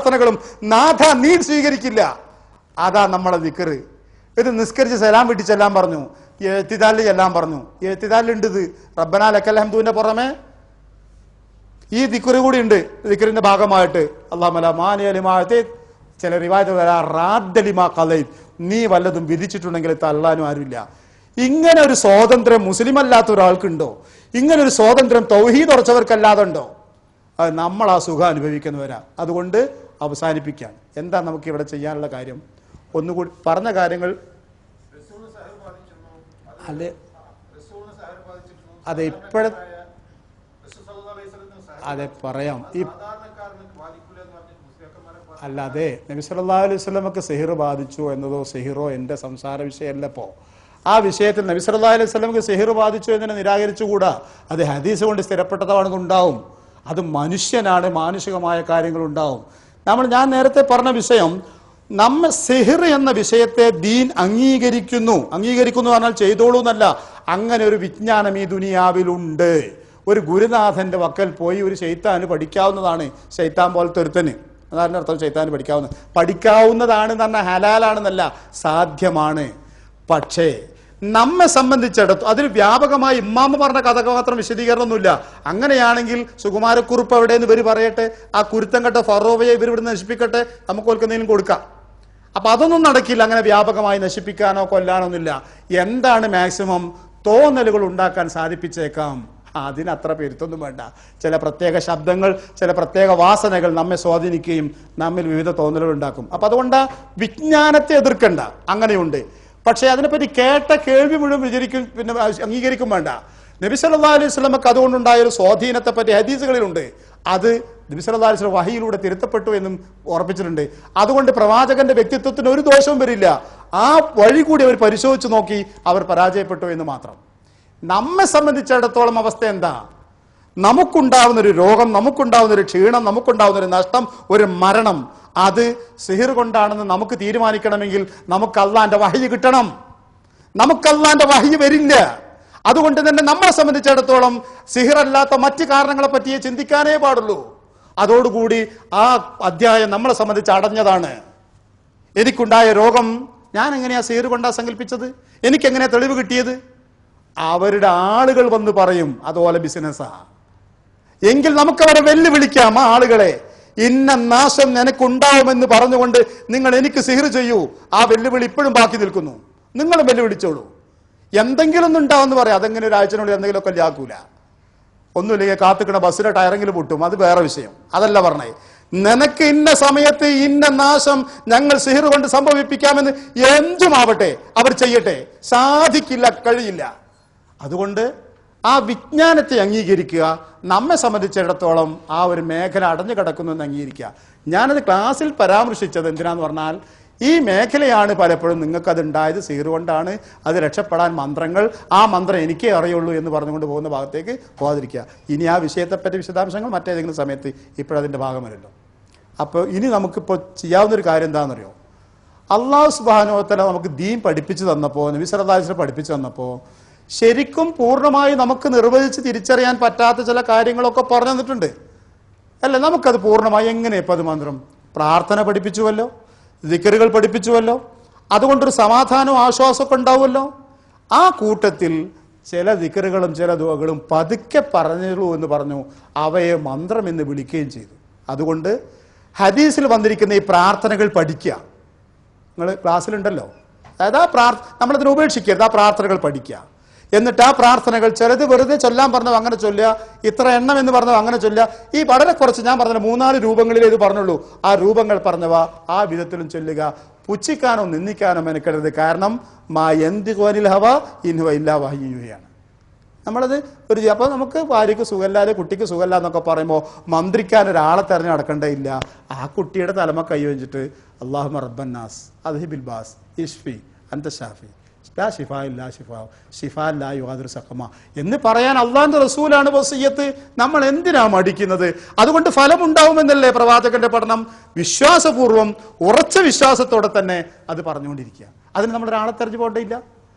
പ്രാർത്ഥനകളും നാഥ നീ സ്വീകരിക്കില്ല. അതാ നമ്മളെ ദിക്റ്. ഇത് നിസ്കരിച്ച് സലാം വീട്ടി ചെല്ലാൻ പറഞ്ഞു, എഴുത്തിദാലിൽ ചെല്ലാൻ പറഞ്ഞു. എഴുത്തിദാലിലുണ്ട് ഇത് റബ്ബനാ ലക്കൽ ഹംദുവിന്റെ പുറമെ ഈ ദിക്റ് കൂടി ഉണ്ട്. ദിക്റിന്റെ ഭാഗമായിട്ട് അല്ലാഹുമ്മ ലാ മാനിഅ ലിമാ അഅതൈത, ചില റിവായത്ത് വരാ റാദ്ദ ലിമാ ഖളൈത, നീ വല്ലതും വിധിച്ചിട്ടുണ്ടെങ്കിൽ തള്ളാനും ആരുമില്ല. ഇങ്ങനെ ഒരു സ്വാതന്ത്ര്യം മുസ്ലിം അല്ലാത്ത ഒരാൾക്കുണ്ടോ? ഇങ്ങനെ ഒരു സ്വാതന്ത്ര്യം തൗഹീദ് ഉറച്ചവർക്കല്ലാതെ ഉണ്ടോ? അത് നമ്മൾ ആ സുഖം അനുഭവിക്കുന്നവരാ. അതുകൊണ്ട് അവസാനിപ്പിക്കാൻ എന്താ നമുക്ക് ഇവിടെ ചെയ്യാനുള്ള കാര്യം? ഒന്നുകൂടി പറഞ്ഞ കാര്യങ്ങൾ അല്ലെ? അതെ, അതെ പറയാം. അല്ലാതെ നബി സല്ലല്ലാഹു അലൈഹി വസല്ലമക്ക് സിഹിർ ബാധിച്ചു എന്നതോ സിഹിറോ എന്റെ സംസാര വിഷയമല്ല. ഇപ്പോ ആ വിഷയത്തിൽ നബി സല്ലല്ലാഹു അലൈഹി വസല്ലമക്ക് സിഹിർ ബാധിച്ചു എന്നതിനെ നിരാകരിച്ചുകൂടാ. അത് ഹദീസ് കൊണ്ട് സ്ഥിരപ്പെട്ടതാണെന്നുണ്ടാവും. അത് മനുഷ്യനാണ്, മാനുഷികമായ കാര്യങ്ങൾ ഉണ്ടാവും. ഞാൻ നേരത്തെ പറഞ്ഞ വിഷയം, നമ്മ സിഹിർ എന്ന വിഷയത്തെ ദീൻ അംഗീകരിക്കുന്നു പറഞ്ഞാൽ ചെയ്തോളൂ എന്നല്ല. അങ്ങനെ ഒരു വിജ്ഞാനം ഈ ദുനിയാവിലുണ്ട്. ഒരു ഗുരുനാഥന്റെ വക്കൽ പോയി ഒരു ശൈത്താന് പഠിക്കാവുന്നതാണ്. ശൈത്താൻ പോലത്തെ ഒരുത്തന്, അതാണ് അർത്ഥം. ശൈത്താന് പഠിക്കാവുന്നതാണ് തന്നെ, ഹലാലാണെന്നല്ല, സാധ്യമാണ്. പക്ഷേ നമ്മെ സംബന്ധിച്ചിടത്തോളം അതിൽ വ്യാപകമായി ഇമാമ പറഞ്ഞ കഥ മാത്രം വിശദീകരണമൊന്നുമില്ല. അങ്ങനെയാണെങ്കിൽ സുകുമാരക്കുറുപ്പ് എവിടെയെന്ന് ഇവർ പറയട്ടെ, ആ കുരുത്തം കെട്ട ഫറോവയെ ഇവർ ഇവിടെ നശിപ്പിക്കട്ടെ, നമുക്ക് ഓൽക്കെന്തെങ്കിലും കൊടുക്കാം. അപ്പൊ അതൊന്നും നടക്കില്ല. അങ്ങനെ വ്യാപകമായി നശിപ്പിക്കാനോ കൊല്ലാനൊന്നുമില്ല. എന്താണ് മാക്സിമം തോന്നലുകൾ ഉണ്ടാക്കാൻ സാധിപ്പിച്ചേക്കാം. അതിനത്ര പെരുത്തൊന്നും വേണ്ട. ചില പ്രത്യേക ശബ്ദങ്ങൾ, ചില പ്രത്യേക വാസനകൾ നമ്മെ സ്വാധീനിക്കുകയും നമ്മിൽ വിവിധ തോന്നലുകൾ ഉണ്ടാക്കും. അപ്പൊ അതുകൊണ്ട് വിജ്ഞാനത്തെ എതിർക്കണ്ട, അങ്ങനെയുണ്ട്. പക്ഷെ അതിനെപ്പറ്റി കേട്ട കേൾവി മുഴുവൻ വിചരിക്കും, പിന്നെ അംഗീകരിക്കും വേണ്ട. നബി സല്ലല്ലാഹു അലൈഹി വസല്ലമക്ക് അതുകൊണ്ടുണ്ടായ ഒരു സ്വാധീനത്തെ പറ്റി ഹദീസുകളിലുണ്ട്. അത് നബി സല്ലല്ലാഹു അലൈഹി വസല്ലം വഹിയിലൂടെ തിരുത്തപ്പെട്ടു എന്നും ഉറപ്പിച്ചിട്ടുണ്ട്. അതുകൊണ്ട് പ്രവാചകന്റെ വ്യക്തിത്വത്തിന് ഒരു ദോഷവും വരില്ല. ആ വഴി കൂടി അവർ പരിശോധിച്ച് നോക്കി അവർ പരാജയപ്പെട്ടു എന്ന് മാത്രം. നമ്മെ സംബന്ധിച്ചിടത്തോളം അവസ്ഥ എന്താ? നമുക്കുണ്ടാവുന്നൊരു രോഗം, നമുക്കുണ്ടാവുന്നൊരു ക്ഷീണം, നമുക്കുണ്ടാവുന്നൊരു നഷ്ടം, ഒരു മരണം, അത് സിഹിർ കൊണ്ടാണെന്ന് നമുക്ക് തീരുമാനിക്കണമെങ്കിൽ നമുക്ക് അള്ളാന്റെ വഹി കിട്ടണം. നമുക്ക് അള്ളാന്റെ വഹി വരില്ല. അതുകൊണ്ട് തന്നെ നമ്മളെ സംബന്ധിച്ചിടത്തോളം സിഹിറല്ലാത്ത മറ്റു കാരണങ്ങളെ പറ്റിയേ ചിന്തിക്കാനേ പാടുള്ളൂ. അതോടുകൂടി ആ അധ്യായം നമ്മളെ സംബന്ധിച്ച് അടഞ്ഞതാണ്. എനിക്കുണ്ടായ രോഗം ഞാൻ എങ്ങനെയാ സിഹിർ കൊണ്ടാ സങ്കല്പിച്ചത്? എനിക്കെങ്ങനെയാ തെളിവ് കിട്ടിയത്? അവരുടെ ആളുകൾ വന്ന് പറയും അതുപോലെ ബിസിനസ്സാ. എങ്കിൽ നമുക്കവരെ വെല്ലുവിളിക്കാം. ആ ആളുകളെ, ഇന്ന നാശം നിനക്കുണ്ടാവുമെന്ന് പറഞ്ഞുകൊണ്ട് നിങ്ങൾ എനിക്ക് സിഹിർ ചെയ്യൂ. ആ വെല്ലുവിളി ഇപ്പോഴും ബാക്കി നിൽക്കുന്നു. നിങ്ങളും വെല്ലുവിളിച്ചോളൂ. എന്തെങ്കിലും ഒന്നും ഉണ്ടാവുമെന്ന് പറയാം. അതെങ്ങനെ ഒരാഴ്ചനുള്ളിൽ എന്തെങ്കിലുമൊക്കെ ആക്കൂല. ഒന്നുമില്ലെങ്കിൽ കാത്തുക്കണ ബസ്സിലെ ടയറെങ്കിലും പൊട്ടും, അത് വേറെ വിഷയം. അതല്ല പറഞ്ഞേ. നിനക്ക് ഇന്ന സമയത്ത് ഇന്ന നാശം ഞങ്ങൾ സിഹിർ കൊണ്ട് സംഭവിപ്പിക്കാമെന്ന് എന്തുമാവട്ടെ അവർ ചെയ്യട്ടെ. സാധിക്കില്ല, കഴിയില്ല. അതുകൊണ്ട് ആ വിജ്ഞാനത്തെ അംഗീകരിക്കുക. നമ്മെ സംബന്ധിച്ചിടത്തോളം ആ ഒരു മേഖല അടഞ്ഞു കിടക്കുന്നു എന്ന് അംഗീകരിക്കുക. ഞാനത് ക്ലാസ്സിൽ പരാമർശിച്ചത് എന്തിനാന്ന് പറഞ്ഞാൽ, ഈ മേഖലയാണ് പലപ്പോഴും നിങ്ങൾക്കത് ഉണ്ടായത് സിഹിർ കൊണ്ടാണ്, അത് രക്ഷപ്പെടാൻ മന്ത്രങ്ങൾ, ആ മന്ത്രം എനിക്കേ അറിയുള്ളൂ എന്ന് പറഞ്ഞുകൊണ്ട് പോകുന്ന ഭാഗത്തേക്ക് പോകാതിരിക്കുക. ഇനി ആ വിഷയത്തെപ്പറ്റി വിശദാംശങ്ങൾ മറ്റേതെങ്കിലും സമയത്ത്, ഇപ്പോഴതിൻ്റെ ഭാഗമല്ലല്ലോ. അപ്പോൾ ഇനി നമുക്കിപ്പോൾ ചെയ്യാവുന്നൊരു കാര്യം എന്താണെന്നറിയോ? അള്ളാഹു സുബ്ഹാനഹു വ തആല നമുക്ക് ദീൻ പഠിപ്പിച്ചു തന്നപ്പോൾ, നബി സല്ലല്ലാഹു അലൈഹി വസല്ലം പഠിപ്പിച്ചു തന്നപ്പോൾ ശരിക്കും പൂർണ്ണമായി നമുക്ക് നിർവചിച്ച് തിരിച്ചറിയാൻ പറ്റാത്ത ചില കാര്യങ്ങളൊക്കെ പറഞ്ഞു തന്നിട്ടുണ്ട് അല്ല. നമുക്കത് പൂർണ്ണമായി എങ്ങനെ ഇപ്പം അത് മന്ത്രം പ്രാർത്ഥന പഠിപ്പിച്ചുവല്ലോ, ദിക്റുകൾ പഠിപ്പിച്ചുവല്ലോ, അതുകൊണ്ടൊരു സമാധാനവും ആശ്വാസമൊക്കെ ഉണ്ടാവുമല്ലോ. ആ കൂട്ടത്തിൽ ചില ദിക്റുകളും ചില ദുആകളും പതുക്കെ പറഞ്ഞുള്ളൂ എന്ന് പറഞ്ഞു, അവയെ മന്ത്രം എന്ന് വിളിക്കുകയും ചെയ്തു. അതുകൊണ്ട് ഹദീസിൽ വന്നിരിക്കുന്ന ഈ പ്രാർത്ഥനകൾ പഠിക്കുക. നിങ്ങൾ ക്ലാസ്സിലുണ്ടല്ലോ, അതായത് നമ്മളതിനെ ഉപേക്ഷിക്കരുത്. ആ പ്രാർത്ഥനകൾ പഠിക്കുക. എന്നിട്ട് ആ പ്രാർത്ഥനകൾ ചിലത് വെറുതെ ചൊല്ലാൻ പറഞ്ഞത് അങ്ങനെ ചൊല്ലുക, ഇത്ര എണ്ണം എന്ന് പറഞ്ഞത് അങ്ങനെ ചൊല്ലുക. ഈ വളരെ കുറച്ച് ഞാൻ പറഞ്ഞ 3-4 രൂപങ്ങളിലേ ഇത് പറഞ്ഞുള്ളൂ. ആ രൂപങ്ങൾ പറഞ്ഞവ ആ വിധത്തിലും ചൊല്ലുക. പുച്ഛിക്കാനോ നിന്ദിക്കാനോ മെനക്കെടരുത്. കാരണം മാ യന്തിഖു അനിൽ ഹവാ ഇൻ ഹുവ ഇല്ലാ വഹ്യുൻ യൂഹയാണ്. നമ്മളത് അപ്പോൾ നമുക്ക് ഭാര്യയ്ക്ക് സുഖമില്ലാതെ കുട്ടിക്ക് സുഖമില്ല എന്നൊക്കെ പറയുമ്പോൾ മന്ത്രിക്കാൻ ഒരാളെ തെരഞ്ഞു നടക്കേണ്ടതില്ല. ആ കുട്ടിയുടെ തലമ കൈ വെച്ചിട്ട് അല്ലാഹുമ്മ റബ്ബന്നാസ് അദ്ഹിബിൽ ബാസ് ഇഷ്ഫി അൻത ഷാഫി ലാ ഷിഫാ ഇല്ലാ ഷിഫാ ഷിഫാ ലാ യുഗാദിറു സഖമ എന്ന് പറയാൻ അള്ളാഹുവിന്റെ റസൂലാണ് വസിയ്യത്ത്. നമ്മൾ എന്തിനാ മടിക്കുന്നത്? അതുകൊണ്ട് ഫലമുണ്ടാവുമെന്നല്ലേ പ്രവാചകന്റെ പഠനം. വിശ്വാസപൂർവ്വം ഉറച്ച വിശ്വാസത്തോടെ തന്നെ അത് പറഞ്ഞുകൊണ്ടിരിക്കുക. അതിന് നമ്മളൊരാളെ തെരഞ്ഞു പോകേണ്ടയില്ല.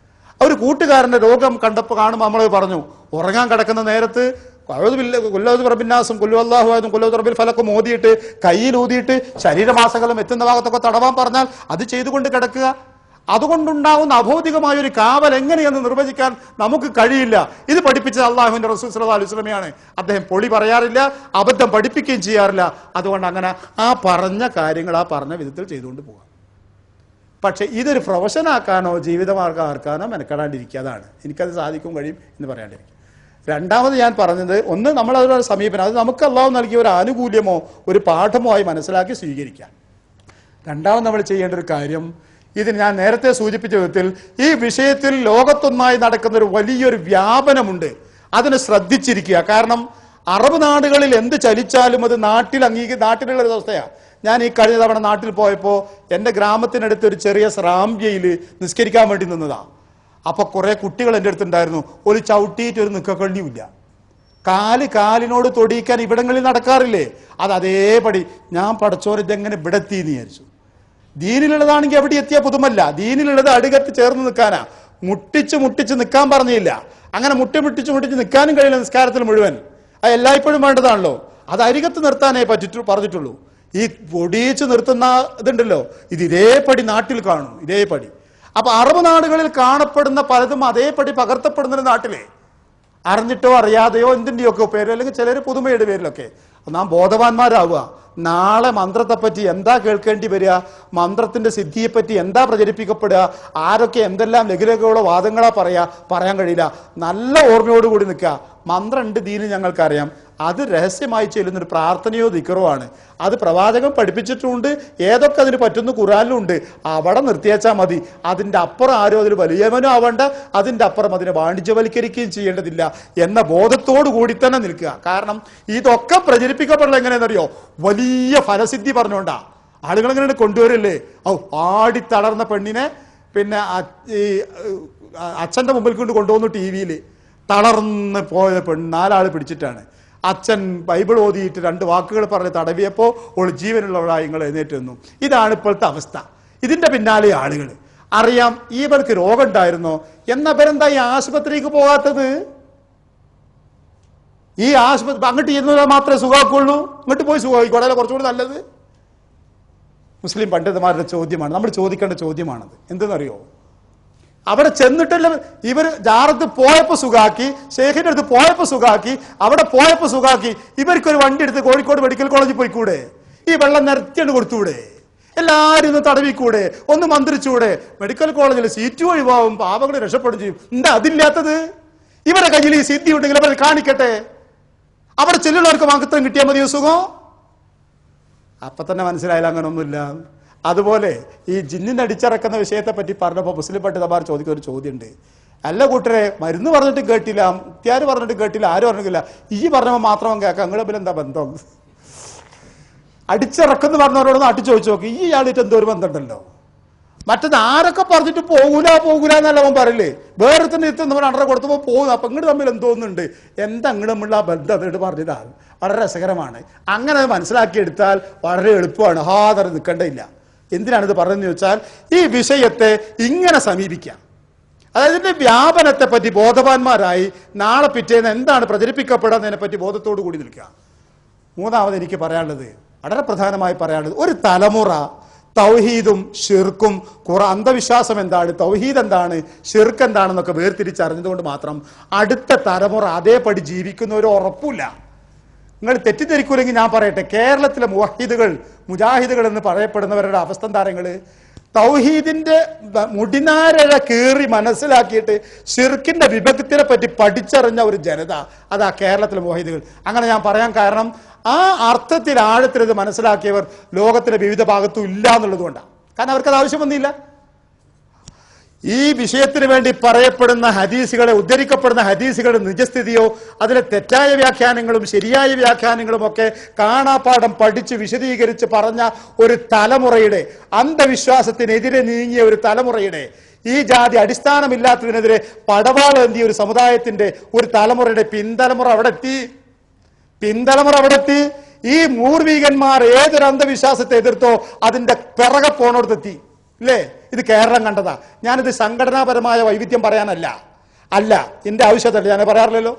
ഒരു കൂട്ടുകാരന്റെ രോഗം കാണുമ്പോൾ നമ്മൾ പറഞ്ഞു, ഉറങ്ങാൻ കിടക്കുന്ന നേരത്ത് കൊല്ലൗദ് റബ്ബിന്നാസും കൊല്ലുവല്ലാഹുവായതും കൊല്ലൗദ് റബ്ബിൽ ഫലക്കും ഓതിയിട്ട് കയ്യിലൂതിയിട്ട് ശരീരമാസകലം എത്തുന്ന ഭാഗത്തൊക്കെ തടവാൻ പറഞ്ഞാൽ അത് ചെയ്തുകൊണ്ട് കിടക്കുക. അതുകൊണ്ടുണ്ടാവുന്ന അഭൗതികമായ ഒരു കാവൽ എങ്ങനെയെന്ന് നിർവചിക്കാൻ നമുക്ക് കഴിയില്ല. ഇത് പഠിപ്പിച്ചത് അള്ളാഹുവിന്റെ റസൂൽ സല്ലല്ലാഹു അലൈഹി വസല്ലമയാണ്. അദ്ദേഹം പൊളി പറയാറില്ല, അബദ്ധം പഠിപ്പിക്കുകയും ചെയ്യാറില്ല. അതുകൊണ്ട് അങ്ങനെ ആ പറഞ്ഞ കാര്യങ്ങൾ ആ പറഞ്ഞ വിധത്തിൽ ചെയ്തുകൊണ്ട് പോകാം. പക്ഷെ ഇതൊരു പ്രൊഫഷനാക്കാനോ ജീവിതമാർഗമാക്കാനോ മെനക്കെടാണ്ടിരിക്കാതാണ്. എനിക്കത് സാധിക്കും കഴിയും എന്ന് പറയാണ്ടിരിക്കും. രണ്ടാമത് ഞാൻ പറഞ്ഞത്, ഒന്ന് നമ്മളതൊരു സമീപനം, അത് നമുക്ക് അള്ളാഹു നൽകിയ ഒരു ആനുകൂല്യമോ ഒരു പാഠമോ ആയി മനസ്സിലാക്കി സ്വീകരിക്കാം. രണ്ടാമത് നമ്മൾ ചെയ്യേണ്ട ഒരു കാര്യം, ഇത് ഞാൻ നേരത്തെ സൂചിപ്പിച്ച വിധത്തിൽ ഈ വിഷയത്തിൽ ലോകത്തൊന്നായി നടക്കുന്ന ഒരു വലിയൊരു വ്യാപനമുണ്ട്. അതിന് ശ്രദ്ധിച്ചിരിക്കുക. കാരണം അറബ് നാടുകളിൽ എന്ത് ചലിച്ചാലും അത് നാട്ടിലുള്ള ഒരു അവസ്ഥയാണ്. ഞാൻ ഈ കഴിഞ്ഞ തവണ നാട്ടിൽ പോയപ്പോൾ എൻ്റെ ഗ്രാമത്തിനടുത്ത് ഒരു ചെറിയ സ്രാമ്യയിൽ നിസ്കരിക്കാൻ വേണ്ടി നിന്നതാണ്. അപ്പൊ കുറെ കുട്ടികൾ എൻ്റെ അടുത്തുണ്ടായിരുന്നു. ഒരു ചവിട്ടിയിട്ട് ഒരു നിക്കക്കള്ളിയുമില്ല. കാലിനോട് തൊടിയിക്കാൻ ഇവിടങ്ങളിൽ നടക്കാറില്ലേ, അത് അതേപടി ഞാൻ പടച്ചോൻ ഇതെങ്ങനെ ഇവിടെ എത്തിയെന്ന് വിചാരിച്ചു. ദീനിലുള്ളതാണെങ്കിൽ അവിടെ എത്തിയ പുതുമല്ല, ദീനിലുള്ളത് അടുകത്ത് ചേർന്ന് നിൽക്കാനാ. മുട്ടിച്ച് നിൽക്കാൻ പറഞ്ഞില്ല. അങ്ങനെ മുട്ടിച്ച് നിൽക്കാനും കഴിയില്ല നിസ്കാരത്തിൽ മുഴുവൻ. അത് എല്ലായ്പ്പോഴും വേണ്ടതാണല്ലോ. അത് അരികത്ത് നിർത്താനേ പറഞ്ഞിട്ടുള്ളൂ. ഈ പൊടിയിച്ച് നിർത്തുന്ന ഇതുണ്ടല്ലോ, ഇത് ഇതേപടി നാട്ടിൽ കാണും, ഇതേപടി. അപ്പൊ അറബ് നാടുകളിൽ കാണപ്പെടുന്ന പലതും അതേപടി പകർത്തപ്പെടുന്ന നാട്ടിലെ അറിഞ്ഞിട്ടോ അറിയാതെയോ എന്തിൻ്റെയൊക്കെ പേര്, അല്ലെങ്കിൽ ചിലർ പുതുമയുടെ പേരിലൊക്കെ നാം ബോധവാന്മാരാവുക. നാളെ മന്ത്രത്തെപ്പറ്റി എന്താ കേൾക്കേണ്ടി വരിക, മന്ത്രത്തിന്റെ സിദ്ധിയെപ്പറ്റി എന്താ പ്രചരിപ്പിക്കപ്പെടുക, ആരൊക്കെ എന്തെല്ലാം ലഘുലഘുള്ള വാദങ്ങളാ പറയാൻ കഴിയില്ല. നല്ല ഓർമ്മയോടുകൂടി നിൽക്കുക. മന്ത്രം ഉണ്ട്, ദീന് ഞങ്ങൾക്കറിയാം. അത് രഹസ്യമായി ചെല്ലുന്നൊരു പ്രാർത്ഥനയോ ദിക്റോ ആണ്. അത് പ്രവാചകൻ പഠിപ്പിച്ചിട്ടുണ്ട്. ഏതൊക്കെ അതിന് പറ്റുന്ന ഖുറാനിലുണ്ട്. അവിടെ നിർത്തിയേച്ചാൽ മതി. അതിൻ്റെ അപ്പുറം ആരോ അതിൽ വലിയവനോ ആവേണ്ട, അതിൻ്റെ അപ്പുറം അതിനെ വാണിജ്യവൽക്കരിക്കുകയും ചെയ്യേണ്ടതില്ല എന്ന ബോധത്തോടു കൂടി തന്നെ നിൽക്കുക. കാരണം ഇതൊക്കെ പ്രചരിപ്പിക്കപ്പെടല എങ്ങനെയെന്നറിയോ, വലിയ ഫലസിദ്ധി പറഞ്ഞുകൊണ്ടാ. ആളുകൾ എങ്ങനെ കൊണ്ടുവരില്ലേ, ആടിത്തളർന്ന പെണ്ണിനെ പിന്നെ ഈ അച്ഛൻ്റെ മുമ്പിൽ കൊണ്ട് കൊണ്ടുവന്നു. ടി വിയിൽ തളർന്ന് പോയ പെണ്ണ് 4 ആൾ പിടിച്ചിട്ടാണ്. അച്ഛൻ ബൈബിൾ ഓതിയിട്ട് 2 വാക്കുകൾ പറഞ്ഞ് തടവിയപ്പോൾ ഓൾ ജീവനുള്ളവരായി നിങ്ങൾ എഴുന്നേറ്റ് വന്നു. ഇതാണ് ഇപ്പോഴത്തെ അവസ്ഥ. ഇതിന്റെ പിന്നാലെ ആളുകൾ അറിയാം ഇവർക്ക് രോഗം ഉണ്ടായിരുന്നോ എന്നവരെന്താ ഈ ആശുപത്രിക്ക് പോകാത്തത്? ഈ ആശുപത്രി അങ്ങോട്ട് ചെയ്യുന്നത് മാത്രമേ സുഖമാക്കുള്ളൂ. ഇങ്ങോട്ട് പോയി സുഖമായിക്കോട്ടെ, കുറച്ചുകൂടി നല്ലത്. മുസ്ലിം പണ്ഡിതന്മാരുടെ ചോദ്യമാണ്, നമ്മൾ ചോദിക്കേണ്ട ചോദ്യമാണത്. എന്തെന്നറിയോ, അവിടെ ചെന്നിട്ടല്ല ഇവർ ജാറത്ത് പോയപ്പോൾ സുഖാക്കി, ഷേഖിന്റെ അടുത്ത് പോയപ്പോൾ സുഖാക്കി, അവിടെ പോയപ്പോൾ സുഖാക്കി. ഇവർക്കൊരു വണ്ടി എടുത്ത് കോഴിക്കോട് മെഡിക്കൽ കോളേജിൽ പോയിക്കൂടെ? ഈ വെള്ളം നിരത്തിയാണ് കൊടുത്തൂടെ? എല്ലാവരും ഒന്ന് തടവിക്കൂടെ? ഒന്ന് മന്ത്രിച്ചൂടെ? മെഡിക്കൽ കോളേജിൽ സീറ്റ് ഒഴിവാവും, പാവങ്ങൾ രക്ഷപ്പെടും ചെയ്യും. എന്താ അതില്ലാത്തത്? ഇവരുടെ കയ്യിൽ ഈ സിദ്ധി ഉണ്ടെങ്കിൽ അവർ കാണിക്കട്ടെ. അവിടെ ചെല്ലുള്ളവർക്ക് മാത്രം കിട്ടിയാൽ മതിയോ സുഖം? അപ്പൊ തന്നെ മനസ്സിലായില്ല അങ്ങനൊന്നുമില്ല. അതുപോലെ ഈ ജിന്നിന് അടിച്ചിറക്കുന്ന വിഷയത്തെ പറ്റി പറഞ്ഞപ്പോൾ മുസ്ലിം പണ്ഡിതന്മാർ ചോദിക്കുന്ന ഒരു ചോദ്യമുണ്ട്. അല്ല കൂട്ടരെ, മരുന്ന് പറഞ്ഞിട്ട് കേട്ടില്ല, മുക്തിയാർ പറഞ്ഞിട്ട് കേട്ടില്ല, ആരും പറഞ്ഞില്ല, ഈ പറഞ്ഞപ്പോൾ മാത്രം കേൾക്കാം, നിങ്ങൾ തമ്മിൽ എന്താ ബന്ധം? അടിച്ചിറക്കെന്ന് പറഞ്ഞവരോടൊന്ന് അടിച്ചു ചോദിച്ചു നോക്കി, ഈ ആളിട്ട് എന്തോ ഒരു ബന്ധമുണ്ടല്ലോ. മറ്റത് ആരൊക്കെ പറഞ്ഞിട്ട് പോകൂല എന്നല്ല അവൻ പറയില്ലേ, വേറെ തന്നെ നമ്മൾ അണ്ടറ കൊടുത്തപ്പോൾ പോകുന്നു. അപ്പൊ ഇങ്ങോട്ട് തമ്മിൽ എന്തോന്നുണ്ട്, എന്താ ഇങ്ങോട്ട് തമ്മിലുള്ള ബന്ധം എന്നിട്ട് പറഞ്ഞതാണ്. വളരെ രസകരമാണ്. അങ്ങനെ അത് മനസ്സിലാക്കിയെടുത്താൽ വളരെ എളുപ്പമാണ്. ഹാദർ നിൽക്കേണ്ടയില്ല. എന്തിനാണിത് പറയുന്നത് ചോദിച്ചാൽ, ഈ വിഷയത്തെ ഇങ്ങനെ സമീപിക്കാം. അതായത് ഇതിന്റെ വ്യാപനത്തെ പറ്റി ബോധവാന്മാരായി നാളെ പിറ്റേന്ന് എന്താണ് പ്രചരിപ്പിക്കപ്പെടുന്നതിനെ പറ്റി ബോധത്തോടു കൂടി നിൽക്കുക. മൂന്നാമത് എനിക്ക് പറയാനുള്ളത്, വളരെ പ്രധാനമായി പറയാനുള്ളത്, ഒരു തലമുറ തൗഹീദും ഷിർക്കും അന്ധവിശ്വാസം എന്താണ്, തൗഹീദ് എന്താണ്, ഷിർക്ക് എന്താണെന്നൊക്കെ വേർതിരിച്ചറിഞ്ഞതുകൊണ്ട് മാത്രം അടുത്ത തലമുറ അതേപടി ജീവിക്കുന്ന ഒരു ഉറപ്പില്ല. നിങ്ങൾ തെറ്റിദ്ധരിക്കൂലെങ്കിൽ ഞാൻ പറയട്ടെ, കേരളത്തിലെ മുജാഹിദുകൾ എന്ന് പറയപ്പെടുന്നവരുടെ അവസ്ഥ താരങ്ങള് തൗഹീദിന്റെ മുടിനാരഴ കീറി മനസ്സിലാക്കിയിട്ട് ഷിർക്കിന്റെ വിഭക്തിനെ പറ്റി പഠിച്ചറിഞ്ഞ ഒരു ജനത, അതാ കേരളത്തിലെ മുവഹിദുകൾ. അങ്ങനെ ഞാൻ പറയാൻ കാരണം, ആ അർത്ഥത്തിൽ ആഴത്തിൽ ഇത് മനസ്സിലാക്കിയവർ ലോകത്തിന്റെ വിവിധ ഭാഗത്തും ഇല്ല എന്നുള്ളത് കൊണ്ടാണ്. കാരണം അവർക്കത് ആവശ്യം വന്നില്ല. ഈ വിഷയത്തിന് വേണ്ടി പറയപ്പെടുന്ന ഹദീസുകളെ, ഉദ്ധരിക്കപ്പെടുന്ന ഹദീസുകളുടെ നിജസ്ഥിതിയോ അതിലെ തെറ്റായ വ്യാഖ്യാനങ്ങളും ശരിയായ വ്യാഖ്യാനങ്ങളും ഒക്കെ കാണാപ്പാഠം പഠിച്ച് വിശദീകരിച്ച് പറഞ്ഞ ഒരു തലമുറയുടെ, അന്ധവിശ്വാസത്തിനെതിരെ നീങ്ങിയ ഒരു തലമുറയുടെ, ഈ ജാതി അടിസ്ഥാനമില്ലാത്തതിനെതിരെ പടവാളേന്തിയ ഒരു സമുദായത്തിന്റെ ഒരു തലമുറയുടെ പിന്തലമുറ അവിടെ എത്തി. ഈ മൂർവീകന്മാർ ഏതൊരു അന്ധവിശ്വാസത്തെ എതിർത്തോ അതിന്റെ പിറകെ പോണോടത്തെത്തി. ഇല്ലേ? ഇത് കേരളം കണ്ടതാ. ഞാനിത് സംഘടനാപരമായ വൈവിധ്യം പറയാനല്ല, എന്റെ ആവശ്യത്തല്ല, ഞാൻ പറയാറില്ലല്ലോ.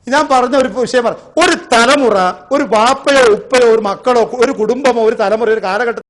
ഞാൻ പറഞ്ഞ ഒരു വിഷയം ഒരു തലമുറ, ഒരു ബാപ്പയോ ഉപ്പയോ ഒരു മക്കളോ ഒരു കുടുംബമോ ഒരു തലമുറ ഒരു കാലഘട്ടത്തിൽ